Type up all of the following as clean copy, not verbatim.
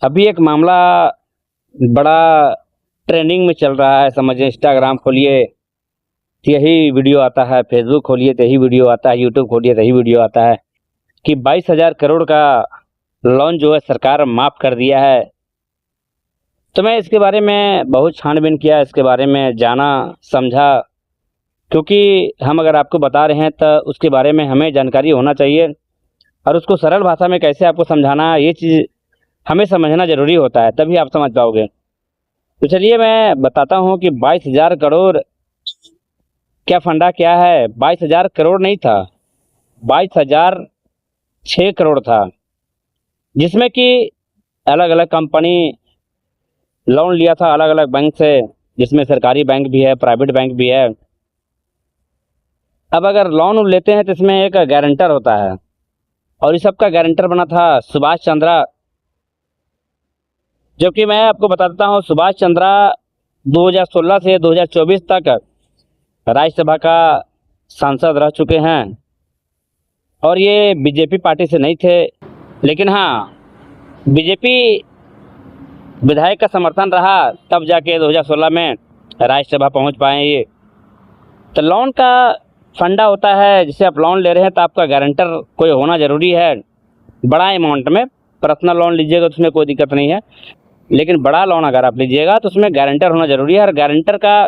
अभी एक मामला बड़ा ट्रेंडिंग में चल रहा है। समझिए इंस्टाग्राम खोलिए तो यही वीडियो आता है, फेसबुक खोलिए तो यही वीडियो आता है, यूट्यूब खोलिए तो यही वीडियो आता है कि 22,000 करोड़ का लोन जो है सरकार माफ़ कर दिया है। तो मैं इसके बारे में बहुत छानबीन किया, इसके बारे में जाना समझा, क्योंकि हम अगर आपको बता रहे हैं तो उसके बारे में हमें जानकारी होना चाहिए और उसको सरल भाषा में कैसे आपको समझाना है, ये चीज़ हमें समझना ज़रूरी होता है, तभी आप समझ पाओगे। तो चलिए मैं बताता हूँ कि 22,000 करोड़ क्या फंडा क्या है। 22,000 करोड़ नहीं था, 22,006 करोड़ था, जिसमें कि अलग अलग कंपनी लोन लिया था अलग अलग बैंक से, जिसमें सरकारी बैंक भी है, प्राइवेट बैंक भी है। अब अगर लोन लेते हैं तो इसमें एक गारंटर होता है और इस सब का गारंटर बना था सुभाष चंद्रा। जबकि मैं आपको बता देता हूँ, सुभाष चंद्रा 2016 से 2024 तक राज्यसभा का सांसद रह चुके हैं और ये बीजेपी पार्टी से नहीं थे, लेकिन हाँ, बीजेपी विधायक का समर्थन रहा तब जाके 2016 में राज्यसभा पहुंच पाए ये। तो लोन का फंडा होता है, जिसे आप लोन ले रहे हैं तो आपका गारंटर कोई होना ज़रूरी है। बड़ा अमाउंट में पर्सनल लोन लीजिएगा तो उसमें कोई दिक्कत नहीं है, लेकिन बड़ा लोन अगर आप लीजिएगा तो उसमें गारंटर होना ज़रूरी है। और गारंटर का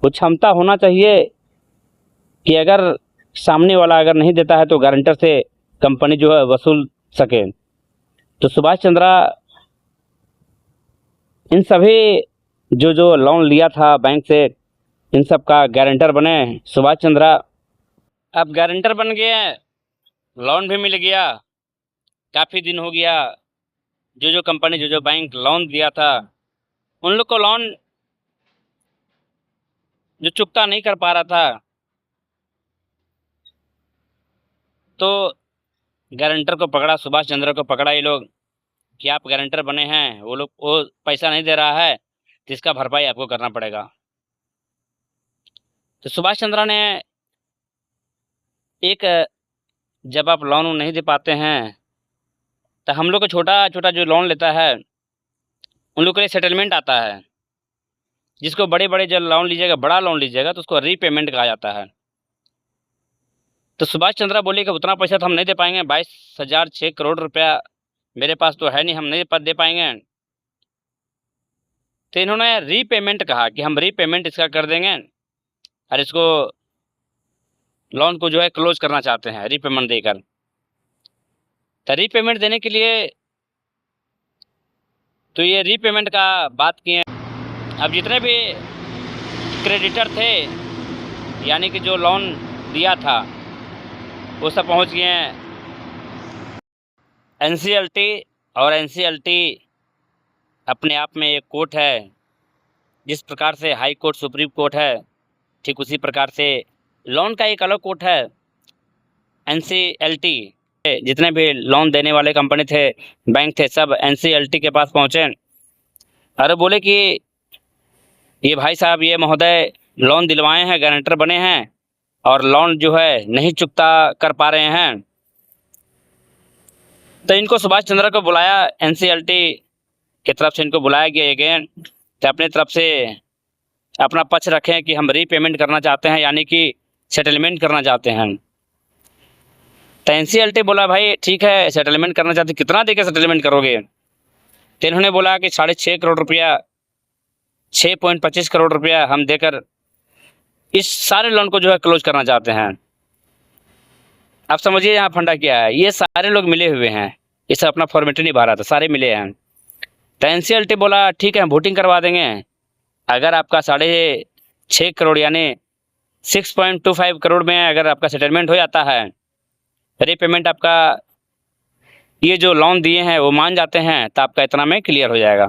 कुछ क्षमता होना चाहिए कि अगर सामने वाला अगर नहीं देता है तो गारंटर से कंपनी जो है वसूल सके। तो सुभाष चंद्रा इन सभी जो जो लोन लिया था बैंक से, इन सब का गारंटर बने सुभाष चंद्रा। अब गारंटर बन गए, लोन भी मिल गया, काफ़ी दिन हो गया। जो जो कंपनी जो जो बैंक लोन दिया था उन लोग को लोन जो चुकता नहीं कर पा रहा था, तो गारंटर को पकड़ा, सुभाष चंद्र को पकड़ा ये लोग कि आप गारंटर बने हैं, वो पैसा नहीं दे रहा है तो इसका भरपाई आपको करना पड़ेगा। तो सुभाष चंद्र ने एक, जब आप लोन नहीं दे पाते हैं तो हम लोग को छोटा छोटा जो लोन लेता है उन लोग के लिए सेटलमेंट आता है, जिसको बड़े बड़े जो लोन लीजिएगा, बड़ा लोन लीजिएगा तो उसको रीपेमेंट कहा जाता है। तो सुभाष चंद्रा बोले कि उतना पैसा तो हम नहीं दे पाएंगे, 22,006 करोड़ रुपया मेरे पास तो है नहीं, हम नहीं दे पाएंगे। तो इन्होंने रीपेमेंट कहा कि हम रीपेमेंट इसका कर देंगे और इसको लोन को जो है क्लोज करना चाहते हैं रीपेमेंट देकर। तो रीपेमेंट देने के लिए तो ये रीपेमेंट का बात किए। अब जितने भी क्रेडिटर थे, यानी कि जो लोन दिया था, वो सब पहुंच गए हैं एनसीएलटी। और एनसीएलटी अपने आप में एक कोर्ट है। जिस प्रकार से हाई कोर्ट सुप्रीम कोर्ट है, ठीक उसी प्रकार से लोन का एक अलग कोर्ट है एनसीएलटी। जितने भी लोन देने वाले कंपनी थे, बैंक थे, सब एनसीएलटी के पास पहुँचे और बोले कि ये भाई साहब, ये महोदय लोन दिलवाए हैं, गारंटर बने हैं और लोन जो है नहीं चुकता कर पा रहे हैं। तो इनको सुभाष चंद्र को बुलाया, एनसीएलटी की तरफ से इनको बुलाया गया अगेन, तो अपने तरफ से अपना पक्ष रखें कि हम रीपेमेंट करना चाहते हैं, यानी कि सेटलमेंट करना चाहते हैं। तो एनसीएलटी बोला भाई ठीक है, सेटलमेंट करना चाहते, कितना देकर सेटलमेंट करोगे? तो इन्होंने बोला कि 6.5 करोड़ रुपया, 6.25 करोड़ रुपया हम देकर इस सारे लोन को जो है क्लोज करना चाहते हैं। आप समझिए यहाँ फंडा क्या है। ये सारे लोग मिले हुए हैं, ये सब अपना फॉर्मेलिटी नहीं भरा रहा था, सारे मिले हैं। तो एनसीएलटी बोला ठीक है, हम वोटिंग करवा देंगे, अगर आपका 6.5 करोड़ यानी 6.25 करोड़ में अगर आपका सेटलमेंट हो जाता है, रीपेमेंट आपका, ये जो लोन दिए हैं वो मान जाते हैं, तो आपका इतना में क्लियर हो जाएगा।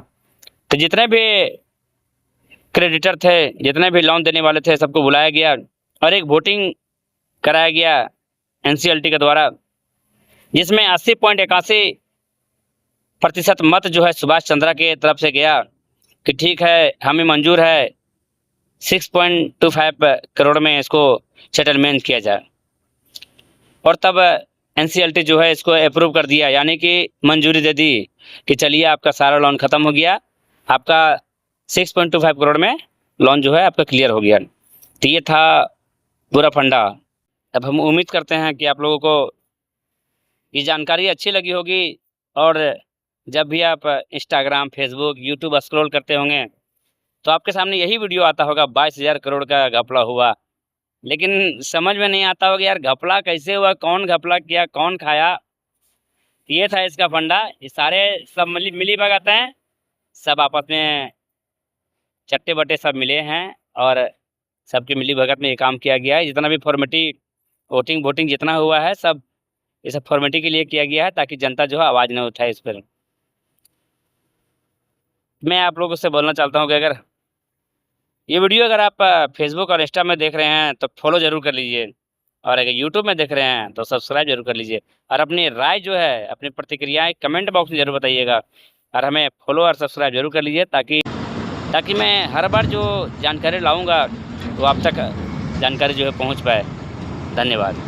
तो जितने भी क्रेडिटर थे, जितने भी लोन देने वाले थे, सबको बुलाया गया और एक वोटिंग कराया गया एनसीएलटी के द्वारा, जिसमें 80.81% मत जो है सुभाष चंद्रा के तरफ से गया कि ठीक है, हमें मंजूर है 6.25 करोड़ में इसको सेटलमेंट किया जाए। और तब एनसीएलटी जो है इसको अप्रूव कर दिया, यानी कि मंजूरी दे दी कि चलिए आपका सारा लोन ख़त्म हो गया, आपका 6.25 करोड़ में लोन जो है आपका क्लियर हो गया। तो ये था पूरा फंडा। अब हम उम्मीद करते हैं कि आप लोगों को ये जानकारी अच्छी लगी होगी, और जब भी आप इंस्टाग्राम, फेसबुक, यूट्यूब स्क्रॉल करते होंगे तो आपके सामने यही वीडियो आता होगा 22,000 करोड़ का घपला हुआ, लेकिन समझ में नहीं आता होगा यार घपला कैसे हुआ, कौन घपला किया, कौन खाया। ये था इसका फंडा। ये सारे सब मिली भगत हैं, सब आपस में चट्टे बट्टे सब मिले हैं और सबकी मिली भगत में ये काम किया गया है। जितना भी फॉर्मेलिटी वोटिंग जितना हुआ है सब ये सब फॉर्मेलिटी के लिए किया गया है, ताकि जनता जो है आवाज़ न उठाए इस पर। मैं आप लोगों से बोलना चाहता हूँ कि अगर ये वीडियो अगर आप फेसबुक और इंस्टा में देख रहे हैं तो फॉलो ज़रूर कर लीजिए, और अगर यूट्यूब में देख रहे हैं तो सब्सक्राइब जरूर कर लीजिए, और अपनी राय जो है, अपनी प्रतिक्रियाएं कमेंट बॉक्स में ज़रूर बताइएगा, और हमें फॉलो और सब्सक्राइब जरूर कर लीजिए, ताकि मैं हर बार जो जानकारी लाऊंगा वो आप तक जानकारी जो है पहुंच पाए। धन्यवाद।